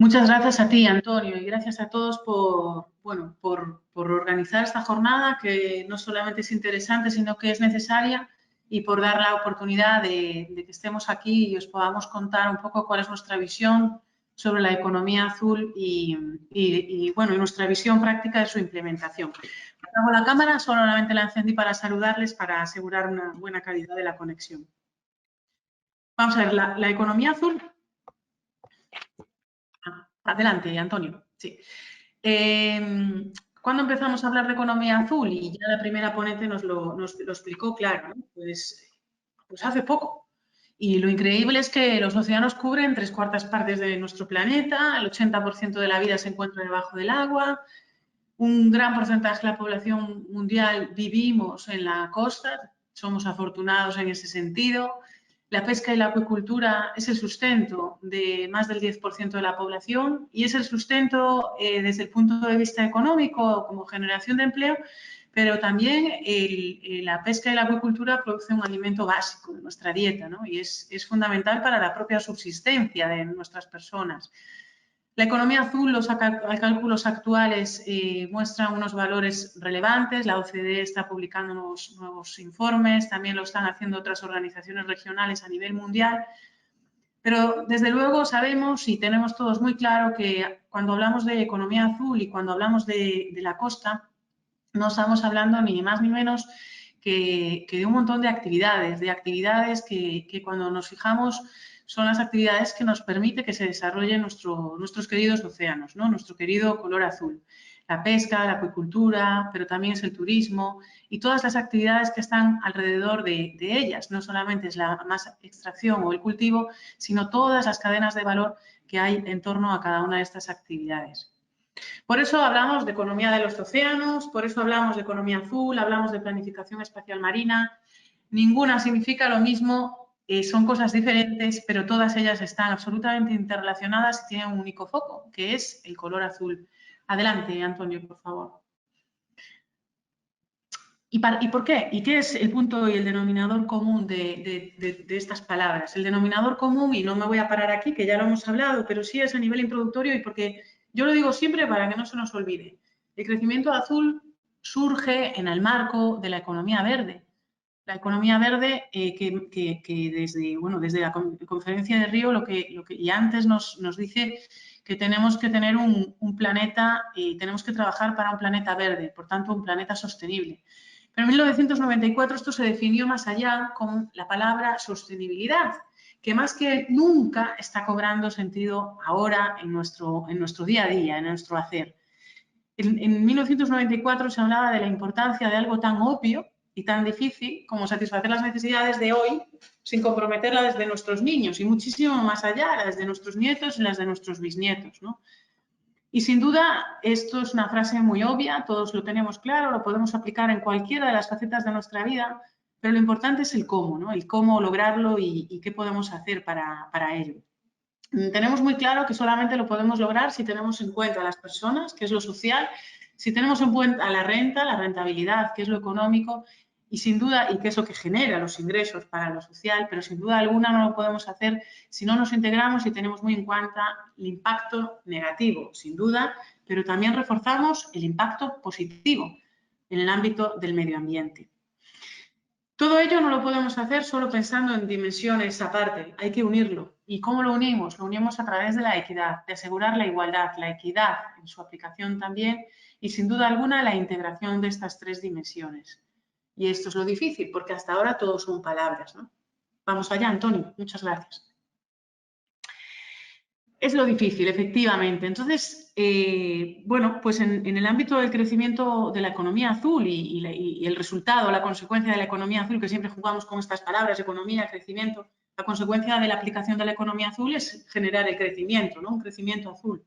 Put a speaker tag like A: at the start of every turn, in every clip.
A: Muchas gracias a ti, Antonio, y gracias a todos por organizar esta jornada que no solamente es interesante, sino que es necesaria y por dar la oportunidad de que estemos aquí y os podamos contar un poco cuál es nuestra visión sobre la economía azul y nuestra visión práctica de su implementación. Apago la cámara, solamente la encendí para saludarles, para asegurar una buena calidad de la conexión. Vamos a ver, la economía azul. Adelante, Antonio. Sí. ¿Cuándo empezamos a hablar de economía azul? Y ya la primera ponente nos lo explicó claro, ¿no? Pues hace poco. Y lo increíble es que los océanos cubren 3/4 de nuestro planeta, el 80% de la vida se encuentra debajo del agua, un gran porcentaje de la población mundial vivimos en la costa, somos afortunados en ese sentido. La pesca y la acuicultura es el sustento de más del 10% de la población y es el sustento desde el punto de vista económico como generación de empleo, pero también la pesca y la acuicultura producen un alimento básico de nuestra dieta, ¿no? Y es fundamental para la propia subsistencia de nuestras personas. La economía azul, los cálculos actuales muestran unos valores relevantes. La OCDE está publicando nuevos informes, también lo están haciendo otras organizaciones regionales a nivel mundial. Pero desde luego sabemos y tenemos todos muy claro que cuando hablamos de economía azul y cuando hablamos de la costa, no estamos hablando ni más ni menos que de un montón de actividades que cuando nos fijamos son las actividades que nos permiten que se desarrollen nuestros queridos océanos, ¿no? Nuestro querido color azul. La pesca, la acuicultura, pero también es el turismo y todas las actividades que están alrededor de ellas. No solamente es la más extracción o el cultivo, sino todas las cadenas de valor que hay en torno a cada una de estas actividades. Por eso hablamos de economía de los océanos, por eso hablamos de economía azul, hablamos de planificación espacial marina. Ninguna significa lo mismo, son cosas diferentes, pero todas ellas están absolutamente interrelacionadas y tienen un único foco, que es el color azul. Adelante, Antonio, por favor. ¿Y por qué? ¿Y qué es el punto y el denominador común de estas palabras? El denominador común, y no me voy a parar aquí, que ya lo hemos hablado, pero sí es a nivel introductorio y porque yo lo digo siempre para que no se nos olvide. El crecimiento azul surge en el marco de la economía verde. La economía verde que desde la conferencia de Río y antes nos dice que tenemos que tener un planeta y tenemos que trabajar para un planeta verde, por tanto un planeta sostenible. Pero en 1994 esto se definió más allá con la palabra sostenibilidad, que más que nunca está cobrando sentido ahora en nuestro día a día, en nuestro hacer. En 1994 se hablaba de la importancia de algo tan obvio y tan difícil como satisfacer las necesidades de hoy sin comprometerlas desde nuestros niños y muchísimo más allá, las de nuestros nietos y las de nuestros bisnietos, ¿no? Y sin duda, esto es una frase muy obvia, todos lo tenemos claro, lo podemos aplicar en cualquiera de las facetas de nuestra vida, pero lo importante es el cómo, ¿no? El cómo lograrlo y qué podemos hacer para ello. Tenemos muy claro que solamente lo podemos lograr si tenemos en cuenta a las personas, que es lo social, si tenemos en cuenta la renta, la rentabilidad, que es lo económico, y sin duda, y que es lo que genera los ingresos para lo social, pero sin duda alguna no lo podemos hacer si no nos integramos y tenemos muy en cuenta el impacto negativo, sin duda, pero también reforzamos el impacto positivo en el ámbito del medio ambiente. Todo ello no lo podemos hacer solo pensando en dimensiones aparte, hay que unirlo. ¿Y cómo lo unimos? Lo unimos a través de la equidad, de asegurar la igualdad, la equidad en su aplicación también y sin duda alguna la integración de estas tres dimensiones. Y esto es lo difícil, porque hasta ahora todo son palabras, ¿no? Vamos allá, Antonio. Muchas gracias. Es lo difícil, efectivamente. Entonces, pues en el ámbito del crecimiento de la economía azul y el resultado, la consecuencia de la economía azul, que siempre jugamos con estas palabras, economía, crecimiento, la consecuencia de la aplicación de la economía azul es generar el crecimiento, ¿no? Un crecimiento azul.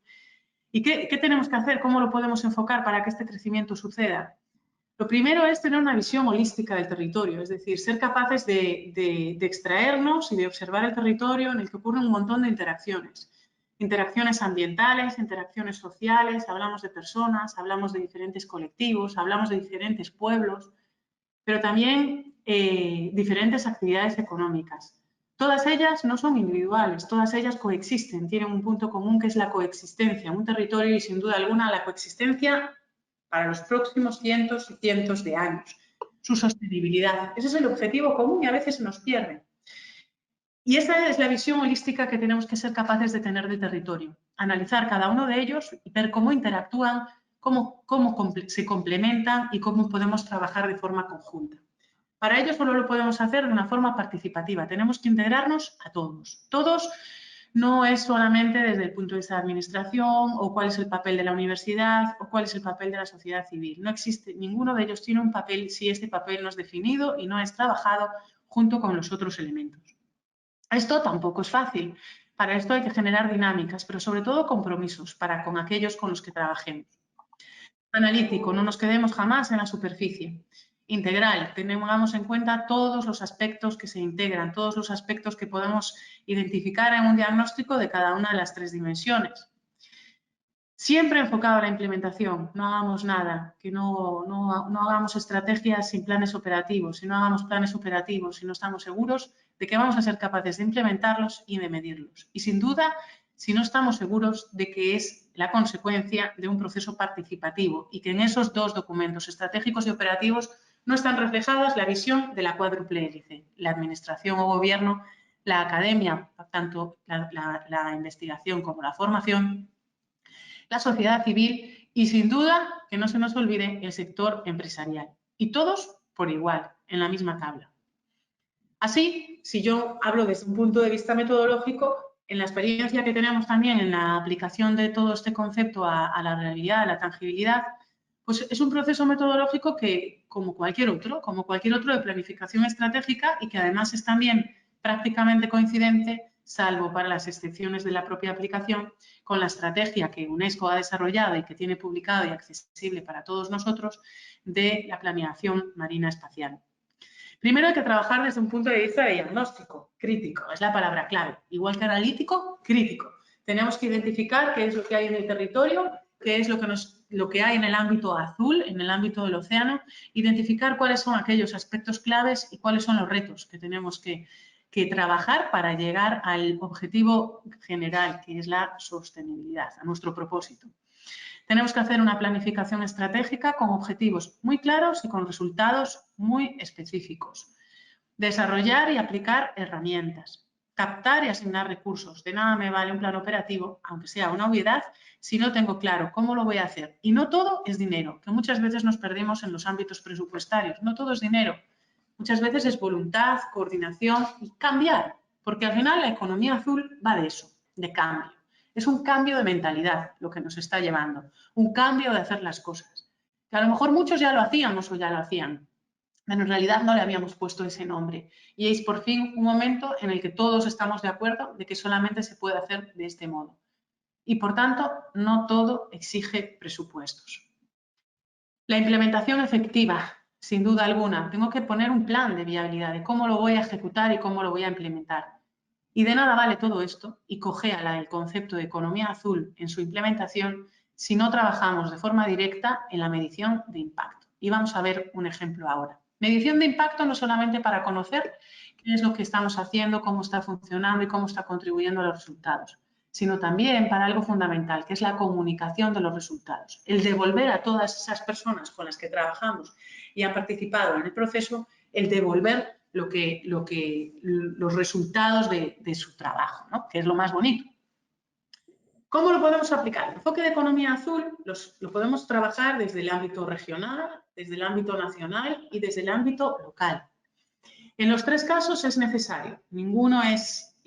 A: ¿Y qué tenemos que hacer? ¿Cómo lo podemos enfocar para que este crecimiento suceda? Lo primero es tener una visión holística del territorio, es decir, ser capaces de extraernos y de observar el territorio en el que ocurren un montón de interacciones. Interacciones ambientales, interacciones sociales, hablamos de personas, hablamos de diferentes colectivos, hablamos de diferentes pueblos, pero también diferentes actividades económicas. Todas ellas no son individuales, todas ellas coexisten, tienen un punto común que es la coexistencia, un territorio y sin duda alguna la coexistencia para los próximos cientos y cientos de años. Su sostenibilidad, ese es el objetivo común y a veces se nos pierde. Y esa es la visión holística que tenemos que ser capaces de tener del territorio, analizar cada uno de ellos y ver cómo interactúan, cómo se complementan y cómo podemos trabajar de forma conjunta. Para ello solo lo podemos hacer de una forma participativa. Tenemos que integrarnos a todos. Todos no es solamente desde el punto de vista de administración o cuál es el papel de la universidad o cuál es el papel de la sociedad civil. No existe, ninguno de ellos tiene un papel si este papel no es definido y no es trabajado junto con los otros elementos. Esto tampoco es fácil. Para esto hay que generar dinámicas, pero sobre todo compromisos para con aquellos con los que trabajemos. Analítico, no nos quedemos jamás en la superficie. Integral, tengamos en cuenta todos los aspectos que se integran, todos los aspectos que podemos identificar en un diagnóstico de cada una de las tres dimensiones. Siempre enfocado a la implementación, no hagamos nada, que no hagamos estrategias sin planes operativos, si no hagamos planes operativos, si no estamos seguros de que vamos a ser capaces de implementarlos y de medirlos. Y sin duda, si no estamos seguros de que es la consecuencia de un proceso participativo y que en esos dos documentos estratégicos y operativos no están reflejadas la visión de la cuádruple hélice, la administración o gobierno, la academia, tanto la investigación como la formación, la sociedad civil y, sin duda, que no se nos olvide, el sector empresarial. Y todos por igual, en la misma tabla. Así, si yo hablo desde un punto de vista metodológico, en la experiencia que tenemos también en la aplicación de todo este concepto a la realidad, a la tangibilidad, pues es un proceso metodológico que, como cualquier otro de planificación estratégica y que además es también prácticamente coincidente, salvo para las excepciones de la propia aplicación, con la estrategia que UNESCO ha desarrollado y que tiene publicado y accesible para todos nosotros de la planeación marina espacial. Primero hay que trabajar desde un punto de vista de diagnóstico, crítico, es la palabra clave. Igual que analítico, crítico. Tenemos que identificar qué es lo que hay en el territorio, qué es lo que hay en el ámbito azul, en el ámbito del océano, identificar cuáles son aquellos aspectos claves y cuáles son los retos que tenemos que trabajar para llegar al objetivo general, que es la sostenibilidad, a nuestro propósito. Tenemos que hacer una planificación estratégica con objetivos muy claros y con resultados muy específicos. Desarrollar y aplicar herramientas. Captar y asignar recursos. De nada me vale un plan operativo, aunque sea una obviedad, si no tengo claro cómo lo voy a hacer. Y no todo es dinero, que muchas veces nos perdemos en los ámbitos presupuestarios. No todo es dinero. Muchas veces es voluntad, coordinación y cambiar, porque al final la economía azul va de eso, de cambio. Es un cambio de mentalidad lo que nos está llevando, un cambio de hacer las cosas. Que a lo mejor muchos ya lo hacíamos o ya lo hacían, pero en realidad no le habíamos puesto ese nombre. Y es por fin un momento en el que todos estamos de acuerdo de que solamente se puede hacer de este modo. Y por tanto, no todo exige presupuestos. La implementación efectiva, sin duda alguna. Tengo que poner un plan de viabilidad de cómo lo voy a ejecutar y cómo lo voy a implementar. Y de nada vale todo esto, y cojea el concepto de economía azul en su implementación, si no trabajamos de forma directa en la medición de impacto. Y vamos a ver un ejemplo ahora. Medición de impacto no solamente para conocer qué es lo que estamos haciendo, cómo está funcionando y cómo está contribuyendo a los resultados, sino también para algo fundamental, que es la comunicación de los resultados. El devolver a todas esas personas con las que trabajamos y han participado en el proceso, el devolver los resultados de su trabajo, ¿no? Que es lo más bonito. ¿Cómo lo podemos aplicar? El enfoque de economía azul lo podemos trabajar desde el ámbito regional, desde el ámbito nacional y desde el ámbito local. En los tres casos es necesario. Ninguno es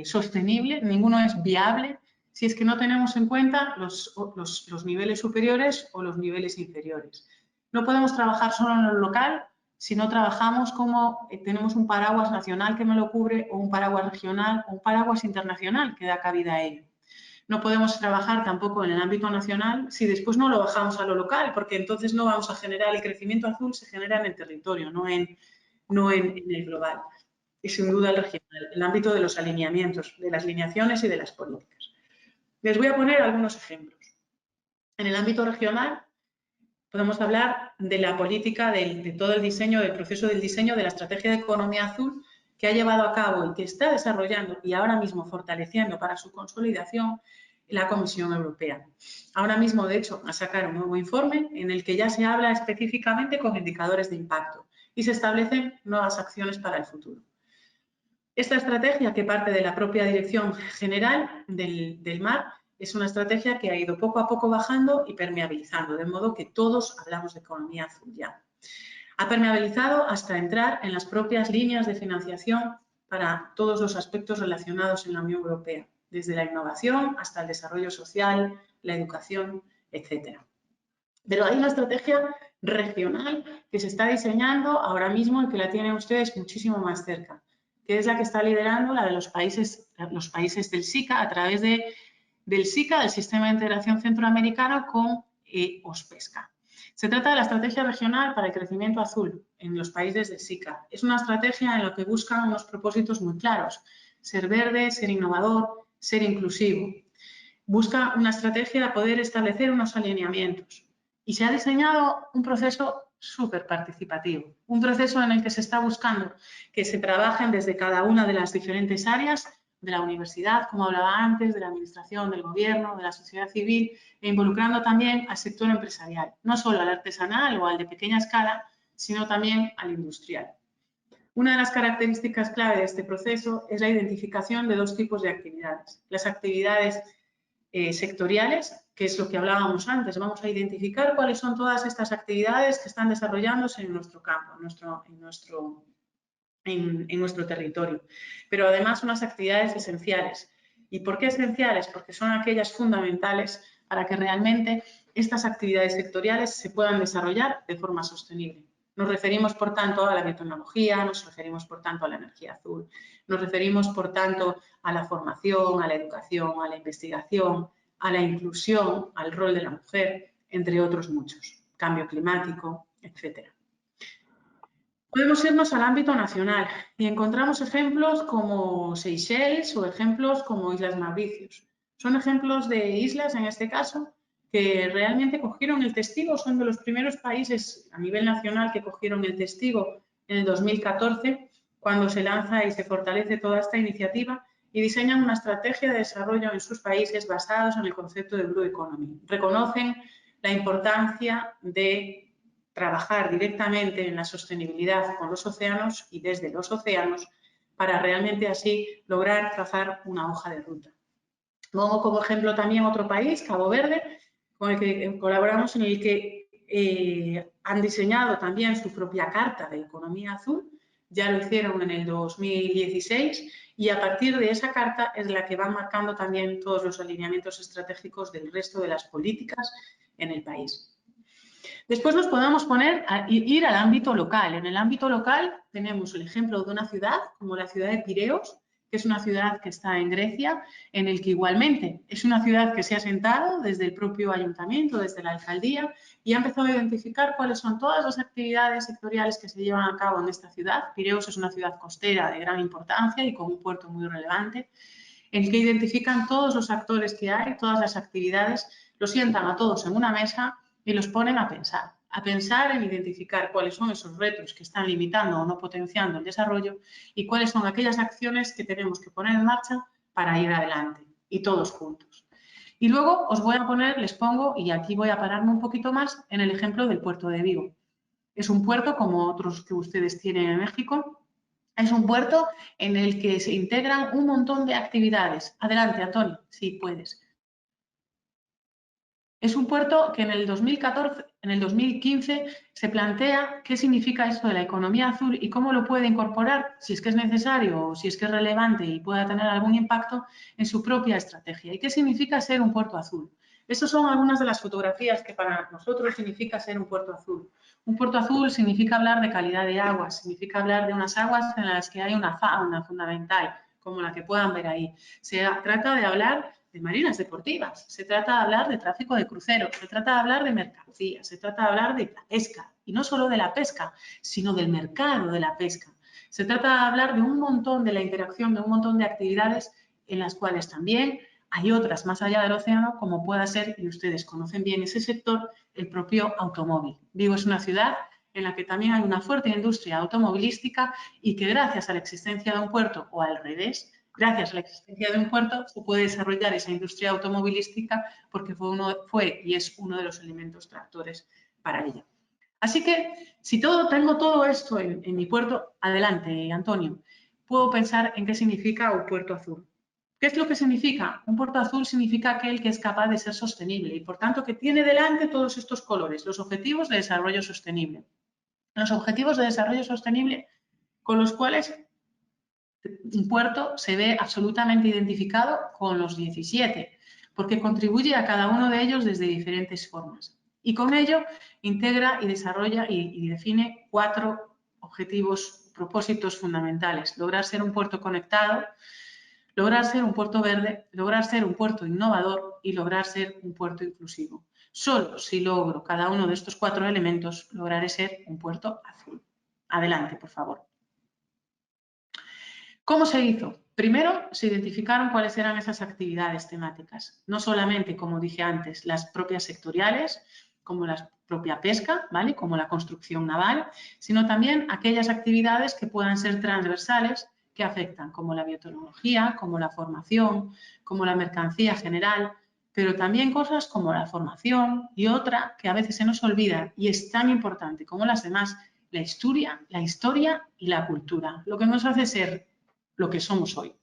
A: sostenible, ninguno es viable si es que no tenemos en cuenta los niveles superiores o los niveles inferiores. No podemos trabajar solo en lo local si no trabajamos como tenemos un paraguas nacional que me lo cubre o un paraguas regional o un paraguas internacional que da cabida a ello. No podemos trabajar tampoco en el ámbito nacional si después no lo bajamos a lo local, porque entonces no vamos a generar el crecimiento azul, se genera en el territorio, no en el global. Y sin duda el regional, el ámbito de los alineamientos, de las lineaciones y de las políticas. Les voy a poner algunos ejemplos. En el ámbito regional podemos hablar de la política, de todo el diseño, del proceso del diseño de la estrategia de economía azul que ha llevado a cabo y que está desarrollando y ahora mismo fortaleciendo para su consolidación la Comisión Europea. Ahora mismo, de hecho, va a sacar un nuevo informe en el que ya se habla específicamente con indicadores de impacto y se establecen nuevas acciones para el futuro. Esta estrategia, que parte de la propia Dirección General del Mar, es una estrategia que ha ido poco a poco bajando y permeabilizando, de modo que todos hablamos de economía azul ya. Ha permeabilizado hasta entrar en las propias líneas de financiación para todos los aspectos relacionados en la Unión Europea, desde la innovación hasta el desarrollo social, la educación, etc. Pero hay una estrategia regional que se está diseñando ahora mismo y que la tienen ustedes muchísimo más cerca, que es la que está liderando la de los países del SICA a través del SICA, del Sistema de Integración Centroamericano, con OSPESCA. Se trata de la estrategia regional para el crecimiento azul en los países del SICA. Es una estrategia en la que buscan unos propósitos muy claros: ser verde, ser innovador, ser inclusivo. Busca una estrategia de poder establecer unos alineamientos. Y se ha diseñado un proceso súper participativo, un proceso en el que se está buscando que se trabajen desde cada una de las diferentes áreas de la universidad, como hablaba antes, de la administración, del gobierno, de la sociedad civil, e involucrando también al sector empresarial, no solo al artesanal o al de pequeña escala, sino también al industrial. Una de las características clave de este proceso es la identificación de dos tipos de actividades. Las actividades sectoriales, que es lo que hablábamos antes. Vamos a identificar cuáles son todas estas actividades que están desarrollándose en nuestro campo, en nuestro territorio. Pero además unas actividades esenciales. ¿Y por qué esenciales? Porque son aquellas fundamentales para que realmente estas actividades sectoriales se puedan desarrollar de forma sostenible. Nos referimos, por tanto, a la biotecnología, nos referimos, por tanto, a la energía azul, nos referimos, por tanto, a la formación, a la educación, a la investigación, a la inclusión, al rol de la mujer, entre otros muchos, cambio climático, etcétera. Podemos irnos al ámbito nacional y encontramos ejemplos como Seychelles o ejemplos como Islas Mauricios. Son ejemplos de islas, en este caso, que realmente cogieron el testigo, son de los primeros países a nivel nacional que cogieron el testigo en el 2014, cuando se lanza y se fortalece toda esta iniciativa y diseñan una estrategia de desarrollo en sus países basados en el concepto de Blue Economy. Reconocen la importancia de trabajar directamente en la sostenibilidad con los océanos y desde los océanos para realmente así lograr trazar una hoja de ruta. Pongo como ejemplo también otro país, Cabo Verde, con el que colaboramos, en el que han diseñado también su propia carta de economía azul. Ya lo hicieron en el 2016 y a partir de esa carta es la que van marcando también todos los alineamientos estratégicos del resto de las políticas en el país. Después nos podemos ir al ámbito local. En el ámbito local tenemos el ejemplo de una ciudad como la ciudad de Pireos, que es una ciudad que está en Grecia, en el que igualmente es una ciudad que se ha sentado desde el propio ayuntamiento, desde la alcaldía, y ha empezado a identificar cuáles son todas las actividades sectoriales que se llevan a cabo en esta ciudad. Pireos es una ciudad costera de gran importancia y con un puerto muy relevante, en el que identifican todos los actores que hay, todas las actividades, los sientan a todos en una mesa y los ponen a pensar en identificar cuáles son esos retos que están limitando o no potenciando el desarrollo y cuáles son aquellas acciones que tenemos que poner en marcha para ir adelante y todos juntos. Y luego les pongo, y aquí voy a pararme un poquito más, en el ejemplo del puerto de Vigo. Es un puerto como otros que ustedes tienen en México. Es un puerto en el que se integran un montón de actividades. Adelante, Antonio, si puedes. Es un puerto que en el 2015 se plantea qué significa esto de la economía azul y cómo lo puede incorporar, si es que es necesario o si es que es relevante y pueda tener algún impacto en su propia estrategia. ¿Y qué significa ser un puerto azul? Estas son algunas de las fotografías que para nosotros significa ser un puerto azul. Un puerto azul significa hablar de calidad de aguas, significa hablar de unas aguas en las que hay una fauna fundamental, como la que puedan ver ahí. Se trata de hablar de marinas deportivas, se trata de hablar de tráfico de cruceros, se trata de hablar de mercancías, se trata de hablar de la pesca, y no solo de la pesca, sino del mercado de la pesca. Se trata de hablar de un montón de la interacción, de un montón de actividades en las cuales también hay otras más allá del océano, como pueda ser, y ustedes conocen bien ese sector, el propio automóvil. Vigo es una ciudad en la que también hay una fuerte industria automovilística y que gracias a la existencia de un puerto, o al revés, gracias a la existencia de un puerto se puede desarrollar esa industria automovilística porque fue y es uno de los elementos tractores para ella. Así que si tengo todo esto en mi puerto, adelante, Antonio, puedo pensar en qué significa un puerto azul. ¿Qué es lo que significa? Un puerto azul significa aquel que es capaz de ser sostenible y, por tanto, que tiene delante todos estos colores, los objetivos de desarrollo sostenible. Los objetivos de desarrollo sostenible con los cuales un puerto se ve absolutamente identificado con los 17, porque contribuye a cada uno de ellos desde diferentes formas. Y con ello integra y desarrolla y define 4 objetivos, propósitos fundamentales. Lograr ser un puerto conectado, lograr ser un puerto verde, lograr ser un puerto innovador y lograr ser un puerto inclusivo. Solo si logro cada uno de estos 4 elementos, lograré ser un puerto azul. Adelante, por favor. ¿Cómo se hizo? Primero, se identificaron cuáles eran esas actividades temáticas. No solamente, como dije antes, las propias sectoriales, como la propia pesca, ¿vale? Como la construcción naval, sino también aquellas actividades que puedan ser transversales que afectan, como la biotecnología, como la formación, como la mercancía general, pero también cosas como la formación y otra que a veces se nos olvida y es tan importante como las demás, la historia y la cultura, lo que nos hace ser lo que somos hoy.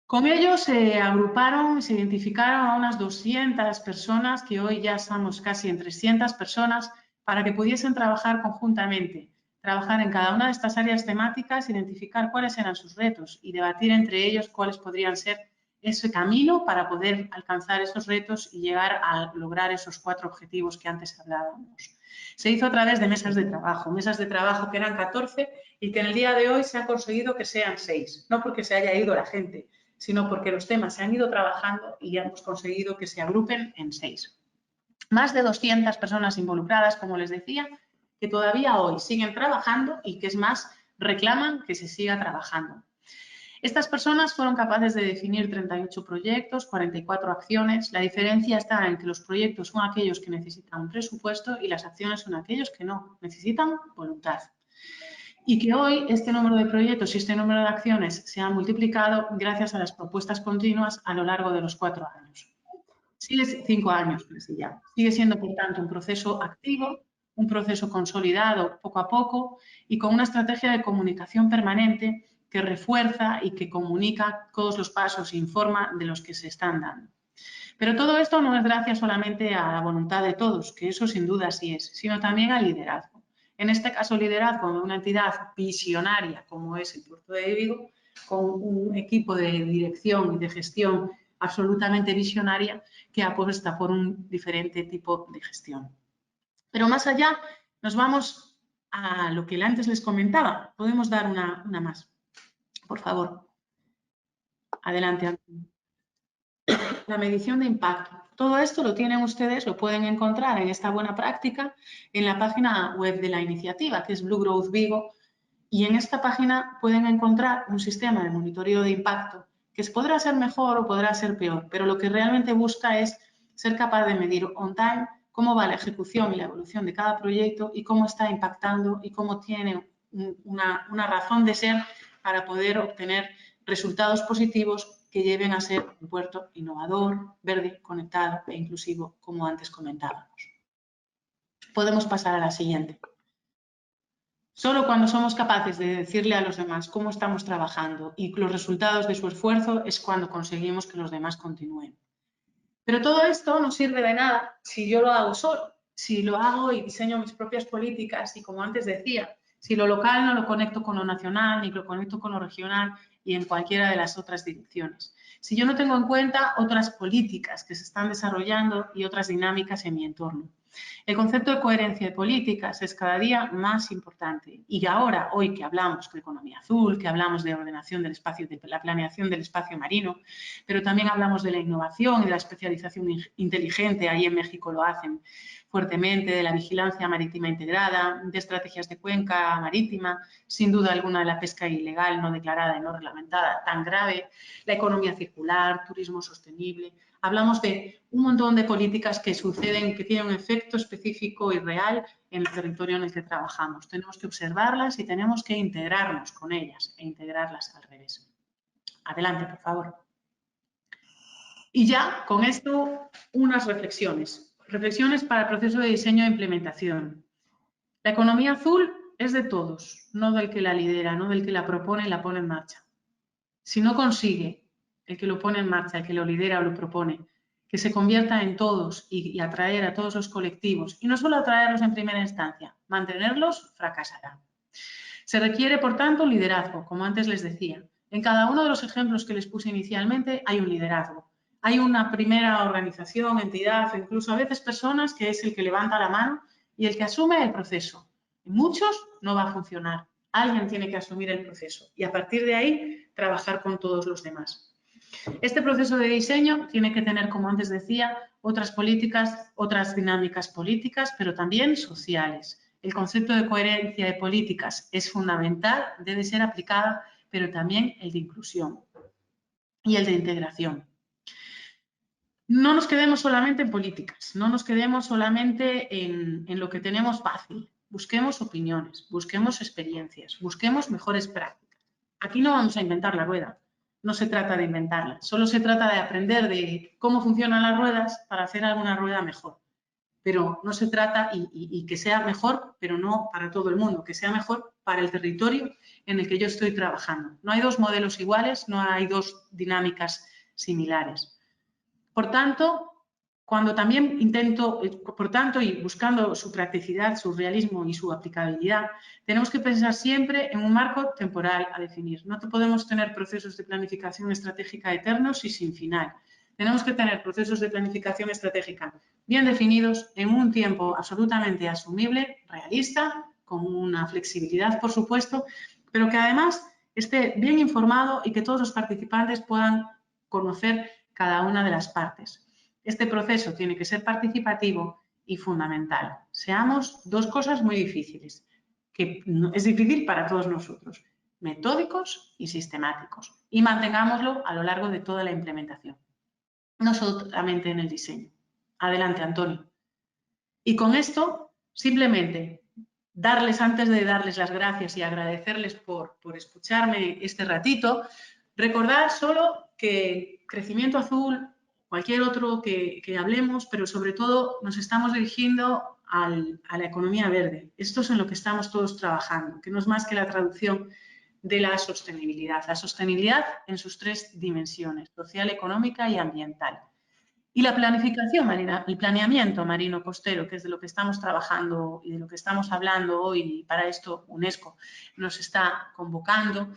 A: Con ello se agruparon y se identificaron a unas 200 personas, que hoy ya estamos casi en 300 personas, para que pudiesen trabajar conjuntamente, trabajar en cada una de estas áreas temáticas, identificar cuáles eran sus retos y debatir entre ellos cuáles podrían ser ese camino para poder alcanzar esos retos y llegar a lograr esos 4 objetivos que antes hablábamos. Se hizo a través de mesas de trabajo que eran 14 y que en el día de hoy se ha conseguido que sean 6, no porque se haya ido la gente, sino porque los temas se han ido trabajando y hemos conseguido que se agrupen en 6. Más de 200 personas involucradas, como les decía, que todavía hoy siguen trabajando y que es más, reclaman que se siga trabajando. Estas personas fueron capaces de definir 38 proyectos, 44 acciones. La diferencia está en que los proyectos son aquellos que necesitan un presupuesto y las acciones son aquellos que no, necesitan voluntad. Y que hoy este número de proyectos y este número de acciones se ha multiplicado gracias a las propuestas continuas a lo largo de los 4 años. 5 años, ya. Sigue siendo, por tanto, un proceso activo, un proceso consolidado poco a poco y con una estrategia de comunicación permanente que refuerza y que comunica todos los pasos e informa de los que se están dando. Pero todo esto no es gracias solamente a la voluntad de todos, que eso sin duda sí es, sino también al liderazgo. En este caso, liderazgo de una entidad visionaria como es el Puerto de Vigo, con un equipo de dirección y de gestión absolutamente visionaria que apuesta por un diferente tipo de gestión. Pero más allá, nos vamos a lo que antes les comentaba. Podemos dar una más, por favor. Adelante, Antonio. La medición de impacto. Todo esto lo tienen ustedes, lo pueden encontrar en esta buena práctica en la página web de la iniciativa, que es Blue Growth Vigo, y en esta página pueden encontrar un sistema de monitoreo de impacto que podrá ser mejor o podrá ser peor, pero lo que realmente busca es ser capaz de medir on time cómo va la ejecución y la evolución de cada proyecto y cómo está impactando y cómo tiene una razón de ser para poder obtener resultados positivos que lleven a ser un puerto innovador, verde, conectado e inclusivo, como antes comentábamos. Podemos pasar a la siguiente. Solo cuando somos capaces de decirle a los demás cómo estamos trabajando y los resultados de su esfuerzo es cuando conseguimos que los demás continúen. Pero todo esto no sirve de nada si yo lo hago solo, si lo hago y diseño mis propias políticas y, como antes decía, si lo local no lo conecto con lo nacional ni lo conecto con lo regional y en cualquiera de las otras direcciones. Si yo no tengo en cuenta otras políticas que se están desarrollando y otras dinámicas en mi entorno. El concepto de coherencia de políticas es cada día más importante y ahora, hoy que hablamos de economía azul, que hablamos de ordenación del espacio, de la planeación del espacio marino, pero también hablamos de la innovación y de la especialización inteligente, ahí en México lo hacen fuertemente, de la vigilancia marítima integrada, de estrategias de cuenca marítima, sin duda alguna de la pesca ilegal, no declarada y no reglamentada, tan grave, la economía circular, turismo sostenible. hablamos de un montón de políticas que suceden, que tienen un efecto específico y real en el territorio en el que trabajamos. Tenemos que observarlas y tenemos que integrarnos con ellas e integrarlas al revés. Adelante, por favor. Y ya, con esto, unas reflexiones. Reflexiones para el proceso de diseño e implementación. La economía azul es de todos, no del que la lidera, no del que la propone y la pone en marcha. Si no consigue el que lo pone en marcha, el que lo lidera o lo propone, que se convierta en todos y atraer a todos los colectivos, y no solo atraerlos en primera instancia, mantenerlos, fracasará. Se requiere, por tanto, liderazgo, como antes les decía. En cada uno de los ejemplos que les puse inicialmente hay un liderazgo. Hay una primera organización, entidad o incluso a veces personas que es el que levanta la mano y el que asume el proceso. En muchos no va a funcionar. Alguien tiene que asumir el proceso y a partir de ahí trabajar con todos los demás. Este proceso de diseño tiene que tener, como antes decía, otras políticas, otras dinámicas políticas, pero también sociales. El concepto de coherencia de políticas es fundamental, debe ser aplicada, pero también el de inclusión y el de integración. No nos quedemos solamente en políticas, no nos quedemos solamente en lo que tenemos fácil. Busquemos opiniones, busquemos experiencias, busquemos mejores prácticas. Aquí no vamos a inventar la rueda, no se trata de inventarla, solo se trata de aprender de cómo funcionan las ruedas para hacer alguna rueda mejor. Pero no se trata, y que sea mejor, pero no para todo el mundo, que sea mejor para el territorio en el que yo estoy trabajando. No hay dos modelos iguales, no hay dos dinámicas similares. Por tanto, cuando también y buscando su practicidad, su realismo y su aplicabilidad, tenemos que pensar siempre en un marco temporal a definir. No podemos tener procesos de planificación estratégica eternos y sin final. Tenemos que tener procesos de planificación estratégica bien definidos en un tiempo absolutamente asumible, realista, con una flexibilidad, por supuesto, pero que además esté bien informado y que todos los participantes puedan conocer cada una de las partes. Este proceso tiene que ser participativo y fundamental. Seamos dos cosas muy difíciles, que es difícil para todos nosotros, metódicos y sistemáticos, y mantengámoslo a lo largo de toda la implementación, no solamente en el diseño. Adelante, Antonio. Y con esto, simplemente antes de darles las gracias y agradecerles por escucharme este ratito, recordar solo que Crecimiento Azul, cualquier otro que hablemos, pero sobre todo nos estamos dirigiendo a la economía verde. Esto es en lo que estamos todos trabajando, que no es más que la traducción de la sostenibilidad en sus tres dimensiones, social, económica y ambiental. Y la planificación marina, el planeamiento marino costero, que es de lo que estamos trabajando y de lo que estamos hablando hoy, y para esto UNESCO nos está convocando,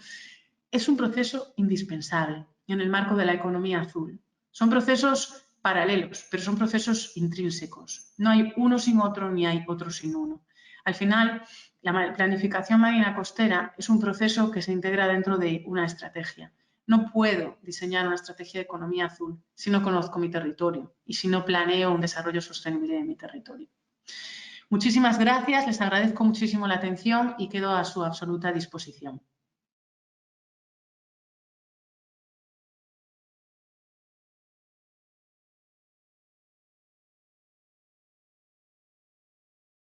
A: es un proceso indispensable en el marco de la economía azul. Son procesos paralelos, pero son procesos intrínsecos. No hay uno sin otro ni hay otro sin uno. Al final, la planificación marina costera es un proceso que se integra dentro de una estrategia. No puedo diseñar una estrategia de economía azul si no conozco mi territorio y si no planeo un desarrollo sostenible de mi territorio. Muchísimas gracias, les agradezco muchísimo la atención y quedo a su absoluta disposición.